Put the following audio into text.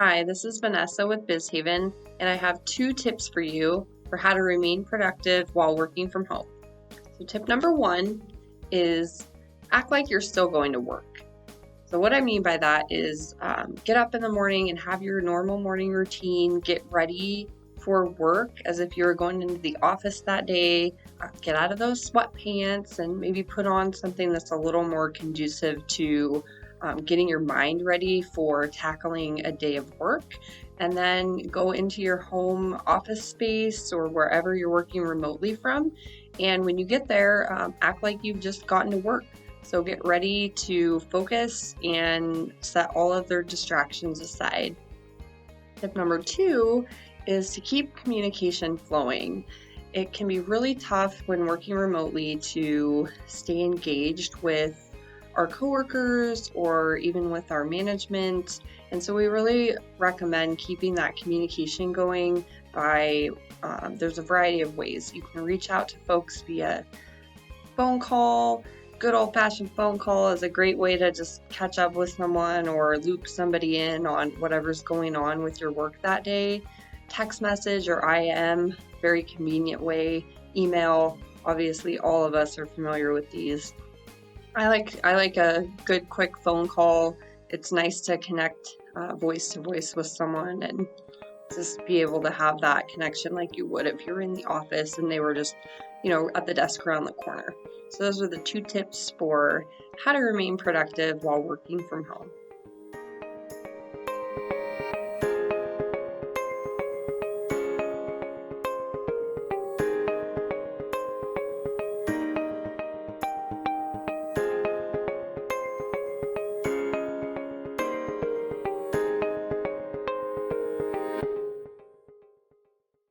Hi, this is Vanessa with BizHaven, and I have 2 tips for you for how to remain productive while working from home. So, tip number 1 is act like you're still going to work. So, what I mean by that is get up in the morning and have your normal morning routine, get ready for work as if you were going into the office that day. Get out of those sweatpants and maybe put on something that's a little more conducive to getting your mind ready for tackling a day of work, and then go into your home office space or wherever you're working remotely from. And when you get there, act like you've just gotten to work. So get ready to focus and set all of their distractions aside. Tip number 2 is to keep communication flowing. It can be really tough when working remotely to stay engaged with our coworkers or even with our management. And so we really recommend keeping that communication going by, there's a variety of ways. You can reach out to folks via phone call. Good old-fashioned phone call is a great way to just catch up with someone or loop somebody in on whatever's going on with your work that day. Text message or IM, very convenient way. Email, obviously all of us are familiar with these. I like a good quick phone call. It's nice to connect voice to voice with someone and just be able to have that connection like you would if you were in the office and they were just, at the desk around the corner. So those are the 2 tips for how to remain productive while working from home.